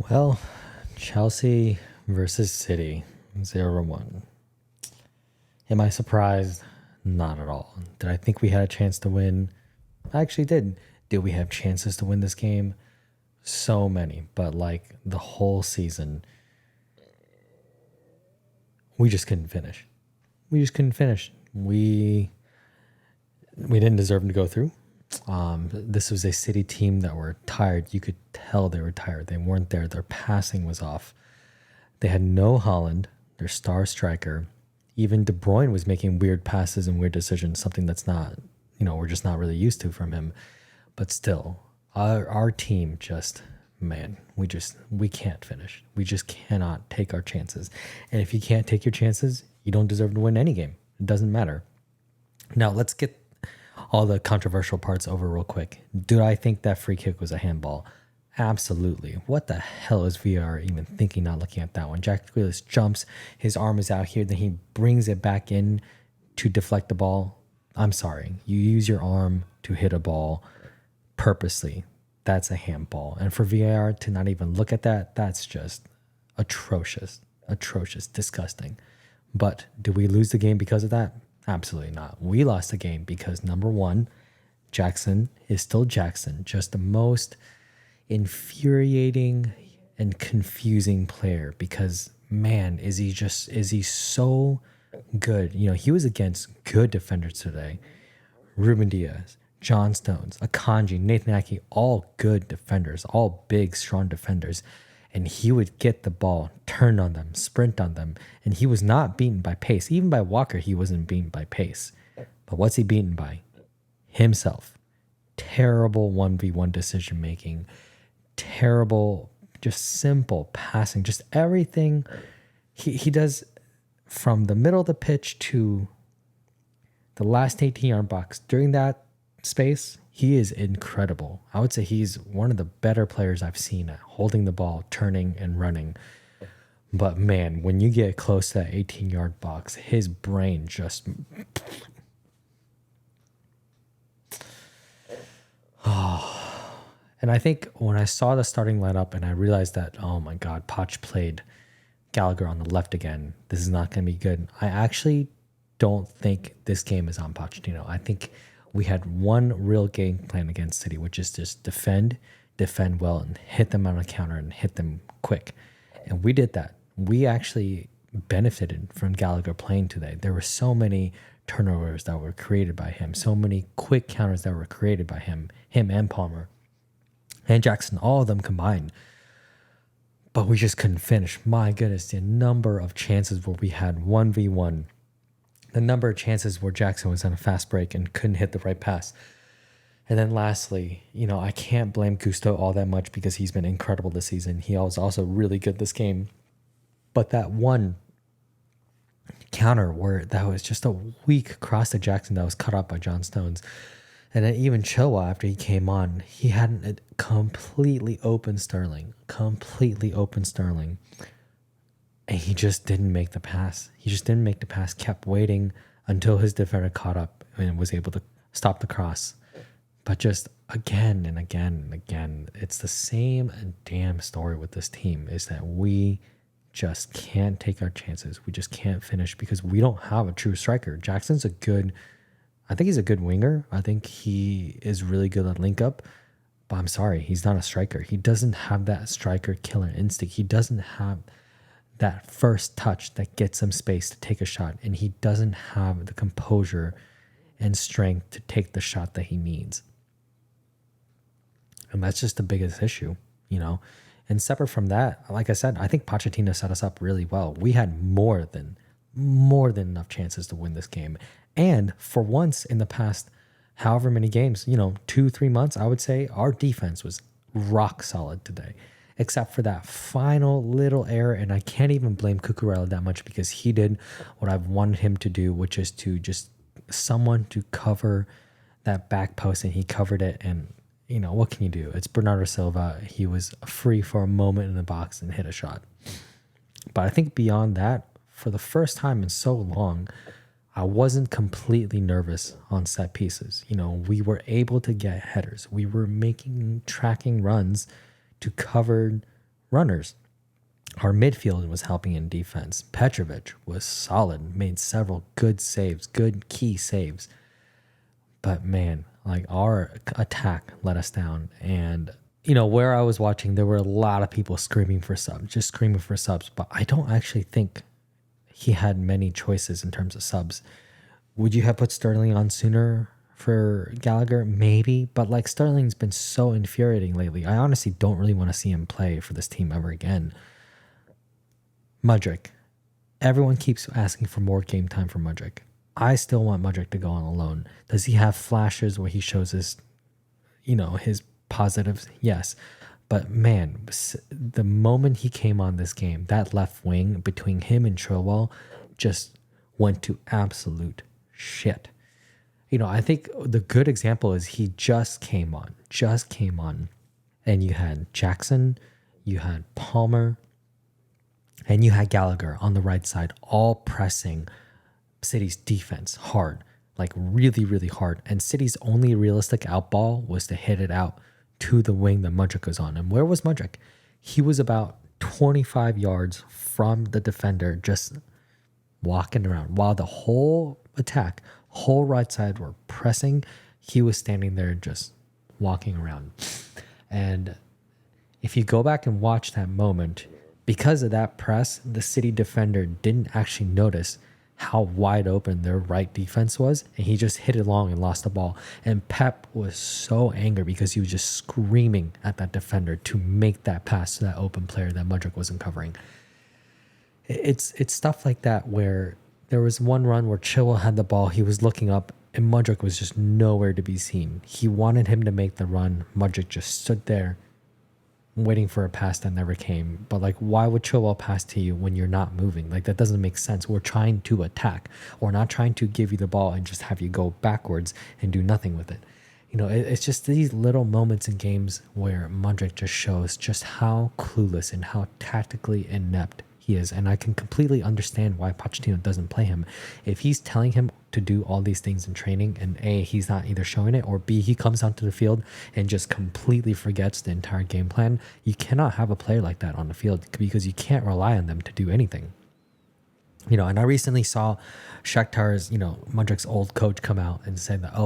Well, Chelsea versus City, 0-1. Am I surprised? Not at all. Did I think we had a chance to win? I actually did. Did we have chances to win this game? So many, but like the whole season, we just couldn't finish. We just couldn't finish. We didn't deserve to go through. This was a City team that were tired. You could tell they were tired. They weren't there. Their passing was off. They had no Holland, their star striker. Even De Bruyne was making weird passes and weird decisions, something that's not, we're just not really used to from him. But still, our team just, man, we can't finish. We just cannot take our chances. And if you can't take your chances, you don't deserve to win any game. It doesn't matter. Now, let's get all the controversial parts over real quick. Do I think that free kick was a handball? Absolutely. What the hell is VR even thinking not looking at that one? Jack Grealish jumps, his arm is out here, then he brings it back in to deflect the ball. I'm sorry. You use your arm to hit a ball purposely. That's a handball. And for VAR to not even look at that, that's just atrocious, disgusting. But do we lose the game because of that? Absolutely not. We lost the game because, number one, Jackson is still Jackson, just the most infuriating and confusing player because, man, is he so good. He was against good defenders today. Ruben Diaz, John Stones, Akanji, Nathan Ake, all good defenders, all big, strong defenders. And he would get the ball, turn on them, sprint on them. And he was not beaten by pace. Even by Walker, he wasn't beaten by pace. But what's he beaten by? Himself. Terrible 1v1 decision making. Terrible, just simple passing. Just everything he does from the middle of the pitch to the last 18-yard box. During that space, he is incredible. I would say he's one of the better players I've seen at holding the ball, turning, and running. But man, when you get close to that 18-yard box, his brain just... And I think when I saw the starting lineup and I realized that, oh my God, Poch played Gallagher on the left again, this is not going to be good. I actually don't think this game is on Pochettino. I think we had one real game plan against City, which is just defend well, and hit them on a counter and hit them quick. And we did that. We actually benefited from Gallagher playing today. There were so many turnovers that were created by him, so many quick counters that were created by him and Palmer and Jackson, all of them combined. But we just couldn't finish. My goodness, the number of chances where we had 1v1, the number of chances where Jackson was on a fast break and couldn't hit the right pass. And then lastly, I can't blame Gusto all that much because he's been incredible this season. He was also really good this game. But that one counter where that was just a weak cross to Jackson that was cut off by John Stones. And then even Choa, after he came on, he had a completely open Sterling. And he just didn't make the pass. Kept waiting until his defender caught up and was able to stop the cross. But just again and again and again, it's the same damn story with this team, is that we just can't take our chances. We just can't finish because we don't have a true striker. Jackson's I think he's a good winger. I think he is really good at link up. But I'm sorry, he's not a striker. He doesn't have that striker killer instinct. He doesn't have that first touch that gets him space to take a shot. And he doesn't have the composure and strength to take the shot that he needs. And that's just the biggest issue, And separate from that, like I said, I think Pochettino set us up really well. We had more than enough chances to win this game. And for once in the past, however many games, 2-3 months, I would say our defense was rock solid today, except for that final little error. And I can't even blame Cucurella that much because he did what I've wanted him to do, which is to just someone to cover that back post, and he covered it. And, what can you do? It's Bernardo Silva. He was free for a moment in the box and hit a shot. But I think beyond that, for the first time in so long, I wasn't completely nervous on set pieces. We were able to get headers. We were making tracking runs to cover runners. Our midfield was helping in defense. Petrovic was solid, made several good saves, good key saves. But man, like our attack let us down. And, where I was watching, there were a lot of people screaming for subs, just screaming for subs. But I don't actually think he had many choices in terms of subs. Would you have put Sterling on sooner for Gallagher? Maybe. But like Sterling's been so infuriating lately. I honestly don't really want to see him play for this team ever again. Mudryk. Everyone keeps asking for more game time for Mudryk. I still want Mudryk to go on alone. Does he have flashes where he shows his positives? Yes. But man, the moment he came on this game, that left wing between him and Chilwell just went to absolute shit. I think the good example is he just came on. And you had Jackson, you had Palmer, and you had Gallagher on the right side, all pressing City's defense hard, like really, really hard. And City's only realistic outball was to hit it out to the wing that Mudryk was on. And where was Mudryk? He was about 25 yards from the defender, just walking around. While the whole attack, whole right side were pressing, he was standing there just walking around. And if you go back and watch that moment, because of that press, the City defender didn't actually notice how wide open their right defense was, and he just hit it long and lost the ball. And Pep was so angry because he was just screaming at that defender to make that pass to that open player that Mudryk wasn't covering. It's stuff like that where there was one run where Chilwell had the ball, he was looking up, and Mudryk was just nowhere to be seen. He wanted him to make the run. Mudryk just stood there waiting for a pass that never came. But like, why would Chilwell pass to you when you're not moving? Like, that doesn't make sense. We're trying to attack. We're not trying to give you the ball and just have you go backwards and do nothing with it. It's just these little moments in games where Mudryk just shows just how clueless and how tactically inept he is. And I can completely understand why Pochettino doesn't play him. If he's telling him to do all these things in training and A, he's not either showing it, or B, he comes onto the field and just completely forgets the entire game plan, you cannot have a player like that on the field because you can't rely on them to do anything. And I recently saw Shakhtar's, Mudryk's old coach come out and say that,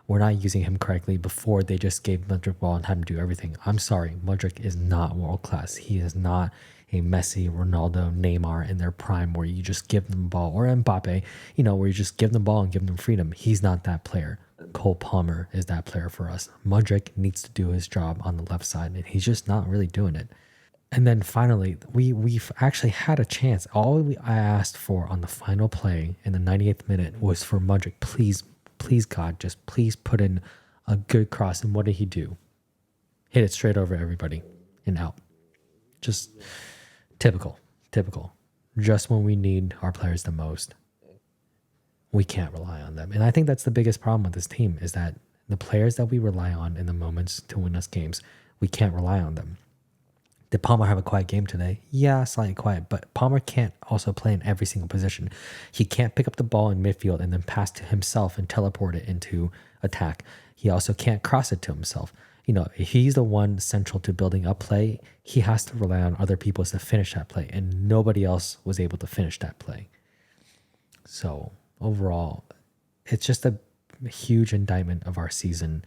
we're not using him correctly before they just gave Mudryk ball and had him do everything. I'm sorry, Mudryk is not world class. He is not a Messi, Ronaldo, Neymar in their prime where you just give them the ball, or Mbappe, where you just give them the ball and give them freedom. He's not that player. Cole Palmer is that player for us. Mudryk needs to do his job on the left side, and he's just not really doing it. And then finally, we've actually had a chance. I asked for on the final play in the 98th minute was for Mudryk, please God, just please put in a good cross. And what did he do? Hit it straight over everybody and out. Just typical. Just when we need our players the most, we can't rely on them. And I think that's the biggest problem with this team is that the players that we rely on in the moments to win us games, we can't rely on them. Did Palmer have a quiet game today? Yeah, slightly quiet, but Palmer can't also play in every single position. He can't pick up the ball in midfield and then pass to himself and teleport it into attack. He also can't cross it to himself. If he's the one central to building up play, he has to rely on other people to finish that play, and nobody else was able to finish that play. So overall, it's just a huge indictment of our season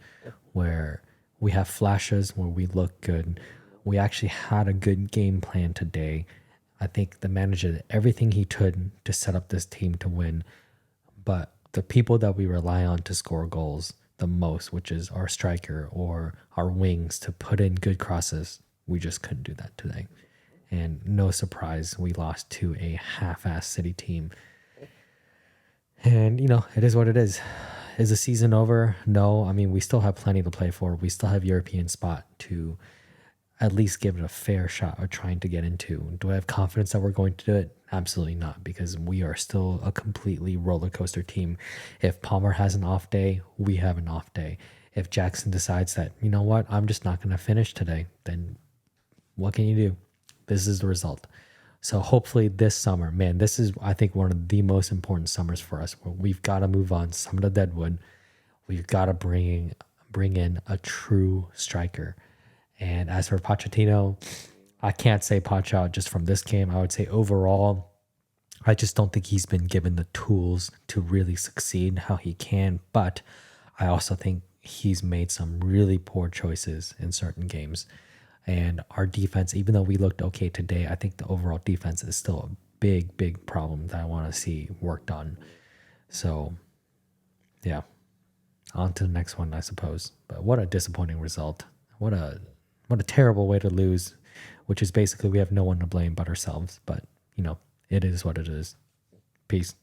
where we have flashes where we look good. We actually had a good game plan today. I think the manager did everything he could to set up this team to win. But the people that we rely on to score goals the most, which is our striker or our wings to put in good crosses, we just couldn't do that today. And no surprise, we lost to a half-assed City team. And, it is what it is. Is the season over? No. I mean, we still have plenty to play for. We still have European spot to at least give it a fair shot of trying to get into. Do I have confidence that we're going to do it? Absolutely not, because we are still a completely roller coaster team. If Palmer has an off day, we have an off day. If Jackson decides that, you know what, I'm just not going to finish today, then what can you do? This is the result. So hopefully this summer, man, this is, I think, one of the most important summers for us, where we've got to move on some of the deadwood. We've got to bring in a true striker. And as for Pochettino, I can't say Pacha just from this game. I would say overall, I just don't think he's been given the tools to really succeed how he can. But I also think he's made some really poor choices in certain games. And our defense, even though we looked okay today, I think the overall defense is still a big, big problem that I want to see worked on. So, yeah, on to the next one, I suppose. But what a disappointing result. What a terrible way to lose, which is basically we have no one to blame but ourselves. But, it is what it is. Peace.